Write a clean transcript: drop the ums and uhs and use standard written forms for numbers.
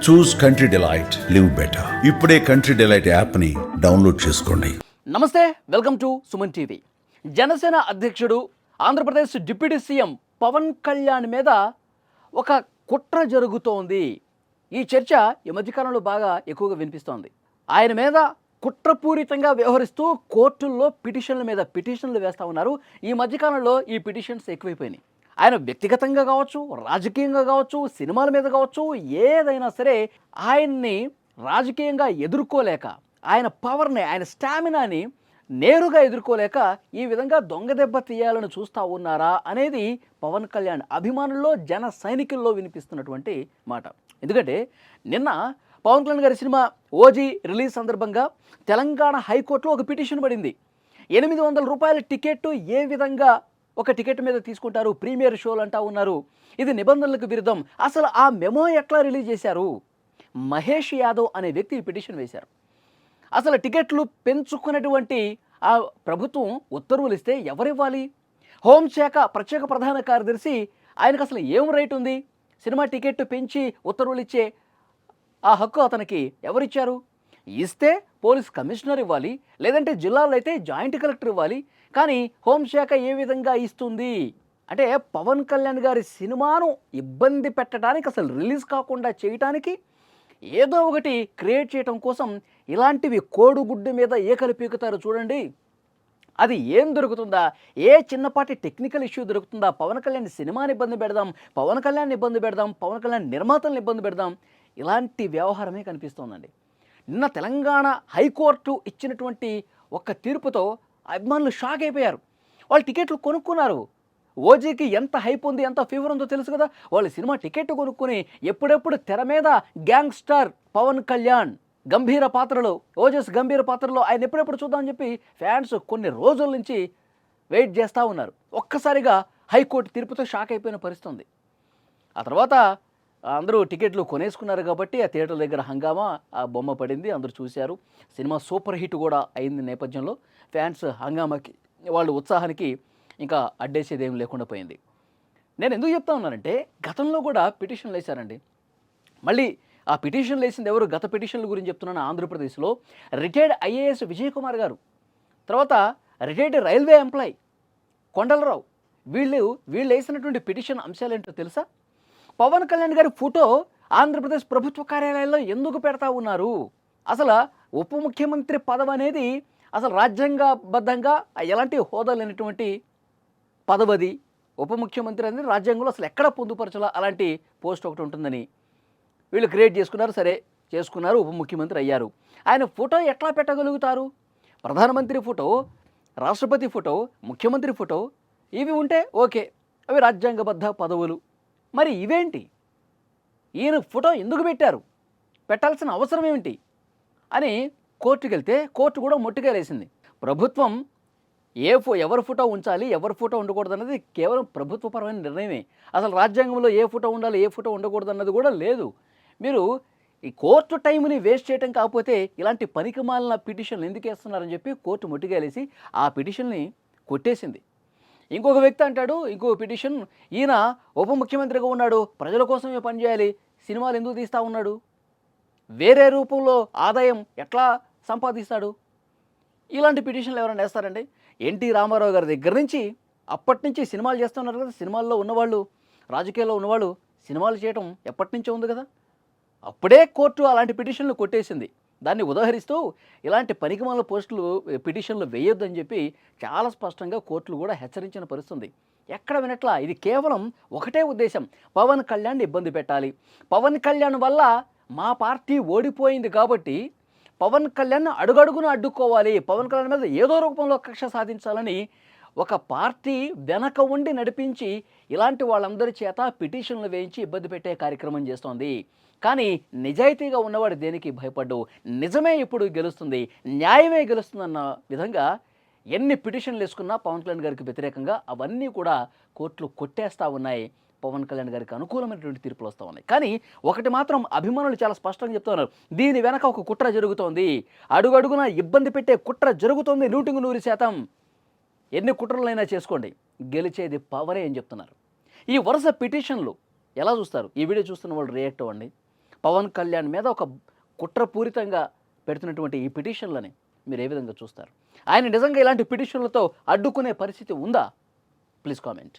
చూస్ country delight, live better. ఇప్పుడే country delight యాప్ని download చేసుకోండి. నమస్తే, welcome to Suman TV. Janasena అధ్యక్షుడు, ఆంధ్రప్రదేశ్ డిప్యూటీ సీఎం పవన్ కళ్యాణ్ మీద ఒక కుట్ర జరుగుతోంది. ఈ చర్చ ఈ మధ్యకాలంలో బాగా ఎక్కువగా వినిపిస్తోంది. ఆయన మీద కుట్రపూరితంగా వ్యవహరిస్తూ కోర్టుల్లో పిటిషన్లు వేస్తూ ఉన్నారు. ఈ మధ్యకాలంలో ఈ పిటిషన్స్ ఎక్కువైపోయినాయి. ఆయన వ్యక్తిగతంగా కావచ్చు, రాజకీయంగా కావచ్చు, సినిమాల మీద కావచ్చు, ఏదైనా సరే ఆయన్ని రాజకీయంగా ఎదుర్కోలేక, ఆయన పవర్ని, ఆయన స్టామినాని నేరుగా ఎదుర్కోలేక ఈ విధంగా దొంగ దెబ్బ తీయాలని చూస్తూ ఉన్నారా అనేది పవన్ కళ్యాణ్ అభిమానుల్లో, జన సైనికుల్లో వినిపిస్తున్నటువంటి మాట. ఎందుకంటే నిన్న పవన్ కళ్యాణ్ గారి సినిమా ఓజీ రిలీజ్ సందర్భంగా తెలంగాణ హైకోర్టులో ఒక పిటిషన్ పడింది. 800 రూపాయల టికెట్ ఏ విధంగా ఒక టికెట్ మీద తీసుకుంటారు, ప్రీమియర్ షోలు అంటా ఉన్నారు, ఇది నిబంధనలకు విరుద్ధం, అసలు ఆ మెమో ఎట్లా రిలీజ్ చేశారు? మహేష్ యాదవ్ అనే వ్యక్తి పిటిషన్ వేశారు. అసలు టికెట్లు పెంచుకున్నటువంటి ఆ ప్రభుత్వం ఉత్తర్వులు ఇస్తే ఎవరివ్వాలి? హోంశాఖ ప్రత్యేక ప్రధాన కార్యదర్శి, ఆయనకు అసలు ఏం రైట్ ఉంది? సినిమా టికెట్ పెంచి ఉత్తర్వులు ఇచ్చే ఆ హక్కు అతనికి ఎవరిచ్చారు? ఇస్తే పోలీస్ కమిషనర్ ఇవ్వాలి, లేదంటే జిల్లాలో అయితే జాయింట్ కలెక్టర్ ఇవ్వాలి. కానీ హోంశాఖ ఏ విధంగా ఇస్తుంది? అంటే పవన్ కళ్యాణ్ గారి సినిమాను ఇబ్బంది పెట్టడానికి, అసలు రిలీజ్ కాకుండా చేయటానికి ఏదో ఒకటి క్రియేట్ చేయడం కోసం ఇలాంటివి కోడిగుడ్డు మీద ఏకలు పీకుతారు చూడండి. అది ఏం దొరుకుతుందా? ఏ చిన్నపాటి టెక్నికల్ ఇష్యూ దొరుకుతుందా? పవన్ కళ్యాణ్ సినిమాని ఇబ్బంది పెడదాం, పవన్ కళ్యాణ్ ఇబ్బంది పెడదాం, పవన్ కళ్యాణ్ నిర్మాతలను ఇబ్బంది పెడదాం, ఇలాంటి వ్యవహారమే కనిపిస్తోందండి. నిన్న తెలంగాణ హైకోర్టు ఇచ్చినటువంటి ఒక తీర్పుతో అభిమానులు షాక్ అయిపోయారు. వాళ్ళు టికెట్లు కొనుక్కున్నారు. ఓజీకి ఎంత హైప్ ఉంది, ఎంత ఫీవర్ ఉందో తెలుసు కదా. వాళ్ళు సినిమా టికెట్ కొనుక్కొని ఎప్పుడెప్పుడు తెర మీద గ్యాంగ్స్టర్ పవన్ కళ్యాణ్ గంభీర పాత్రలో, ఓజస్ గంభీర పాత్రలో ఆయన ఎప్పుడెప్పుడు చూద్దామని చెప్పి ఫ్యాన్స్ కొన్ని రోజుల నుంచి వెయిట్ చేస్తూ ఉన్నారు. ఒక్కసారిగా హైకోర్టు తీర్పుతో షాక్ అయిపోయిన పరిస్థితి ఉంది. ఆ తర్వాత అందరూ టికెట్లు కొనేసుకున్నారు కాబట్టి ఆ థియేటర్ దగ్గర హంగామా, ఆ బొమ్మ పడింది, అందరూ చూశారు. సినిమా సూపర్ హిట్ కూడా అయింది. నేపథ్యంలో ఫ్యాన్స్ హంగామాకి, వాళ్ళ ఉత్సాహానికి ఇంకా అడ్డేసేది ఏం లేకుండా పోయింది. నేను ఎందుకు చెప్తా ఉన్నానంటే, గతంలో కూడా పిటిషన్లు వేశారండి. మళ్ళీ ఆ పిటిషన్లు వేసింది ఎవరు? గత పిటిషన్ల గురించి చెప్తున్నాను. ఆంధ్రప్రదేశ్లో రిటైర్డ్ ఐఏఎస్ విజయ్ కుమార్ గారు, తర్వాత రిటైర్డ్ రైల్వే ఎంప్లాయ్ కొండలరావు, వీళ్ళు వేసినటువంటి పిటిషన్ అంశాలు ఏంటో తెలుసా? పవన్ కళ్యాణ్ గారి ఫోటో ఆంధ్రప్రదేశ్ ప్రభుత్వ కార్యాలయాల్లో ఎందుకు పెడతా ఉన్నారు? అసలు ఉప ముఖ్యమంత్రి పదవి అనేది అసలు రాజ్యాంగబద్ధంగా ఎలాంటి హోదా లేనటువంటి పదవది. ఉప ముఖ్యమంత్రి అనేది రాజ్యాంగంలో అసలు ఎక్కడ పొందుపరచాలా అలాంటి పోస్ట్ ఒకటి ఉంటుందని వీళ్ళు క్రియేట్ చేసుకున్నారు. సరే చేసుకున్నారు, ఉప ముఖ్యమంత్రి అయ్యారు. ఆయన ఫోటో ఎట్లా పెట్టగలుగుతారు? ప్రధానమంత్రి ఫోటో, రాష్ట్రపతి ఫోటో, ముఖ్యమంత్రి ఫోటో ఇవి ఉంటే ఓకే, అవి రాజ్యాంగబద్ధ పదవులు. మరి ఇవేంటి? ఈయన ఫోటో ఎందుకు పెట్టారు? పెట్టాల్సిన అవసరం ఏమిటి అని కోర్టుకు వెళ్తే కోర్టు కూడా మొట్టికేలేసింది. ప్రభుత్వం ఎవరి ఫోటో ఉంచాలి, ఎవరి ఫోటో ఉండకూడదు అన్నది కేవలం ప్రభుత్వపరమైన నిర్ణయమే. అసలు రాజ్యాంగంలో ఏ ఫోటో ఉండాలి, ఏ ఫోటో ఉండకూడదు అన్నది కూడా లేదు. మీరు ఈ కోర్టు టైంని వేస్ట్ చేయటం కాకపోతే ఇలాంటి పనికిమాలిన పిటిషన్లు ఎందుకు వేస్తున్నారని చెప్పి కోర్టు మొట్టికేలేసి ఆ పిటిషన్ని కొట్టేసింది. ఇంకొక వ్యక్తి అంటాడు, ఇంకో పిటిషన్, ఈయన ఉప ముఖ్యమంత్రిగా ఉన్నాడు, ప్రజల కోసమే పనిచేయాలి, సినిమాలు ఎందుకు తీస్తూ ఉన్నాడు? వేరే రూపంలో ఆదాయం ఎట్లా సంపాదిస్తాడు? ఇలాంటి పిటిషన్లు ఎవరైనా వేస్తారండి? ఎన్టీ రామారావు గారి దగ్గర నుంచి అప్పటి నుంచి సినిమాలు చేస్తున్నారు కదా. సినిమాల్లో ఉన్నవాళ్ళు, రాజకీయాల్లో ఉన్నవాళ్ళు సినిమాలు చేయటం ఎప్పటి నుంచో ఉంది కదా. అప్పుడే కోర్టు అలాంటి పిటిషన్లు కొట్టేసింది. దాన్ని ఉదాహరిస్తూ ఇలాంటి పనికిమాల పిటిషన్లు వేయొద్దని చెప్పి చాలా స్పష్టంగా కోర్టులు కూడా హెచ్చరించిన పరిస్థితుంది. ఎక్కడ వినట్లా. ఇది కేవలం ఒకటే ఉద్దేశం, పవన్ కళ్యాణ్ ఇబ్బంది పెట్టాలి, పవన్ కళ్యాణ్ వల్ల మా పార్టీ ఓడిపోయింది కాబట్టి పవన్ కళ్యాణ్ అడుగడుగున అడ్డుకోవాలి, పవన్ కళ్యాణ్ మీద ఏదో రూపంలో కక్ష సాధించాలని ఒక పార్టీ వెనక ఉండి నడిపించి ఇలాంటి వాళ్ళందరి చేత పిటిషన్లు వేయించి ఇబ్బంది పెట్టే కార్యక్రమం చేస్తోంది. కానీ నిజాయితీగా ఉన్నవాడు దేనికి భయపడ్డు, నిజమే ఇప్పుడు గెలుస్తుంది, న్యాయమే గెలుస్తుందన్న విధంగా ఎన్ని పిటిషన్లు వేసుకున్నా పవన్ కళ్యాణ్ గారికి వ్యతిరేకంగా అవన్నీ కూడా కోర్టులు కొట్టేస్తూ ఉన్నాయి. పవన్ కళ్యాణ్ గారికి అనుకూలమైనటువంటి తీర్పులు వస్తూ ఉన్నాయి. కానీ ఒకటి మాత్రం అభిమానులు చాలా స్పష్టంగా చెప్తున్నారు, దీని వెనక ఒక కుట్ర జరుగుతోంది, అడుగడుగున ఇబ్బంది పెట్టే కుట్ర జరుగుతోంది 100%. ఎన్ని కుట్రలైనా చేసుకోండి, గెలిచేది పవరే అని చెప్తున్నారు. ఈ వరుస పిటిషన్లు ఎలా చూస్తారు? ఈ వీడియో చూస్తున్న వాళ్ళు రియాక్ట్ అవ్వండి. పవన్ కళ్యాణ్ మీద ఒక కుట్రపూరితంగా పెడుతున్నటువంటి ఈ పిటిషన్లని మీరు ఏ విధంగా చూస్తారు? ఆయన నిజంగా ఇలాంటి పిటిషన్లతో అడ్డుకునే పరిస్థితి ఉందా? Please comment.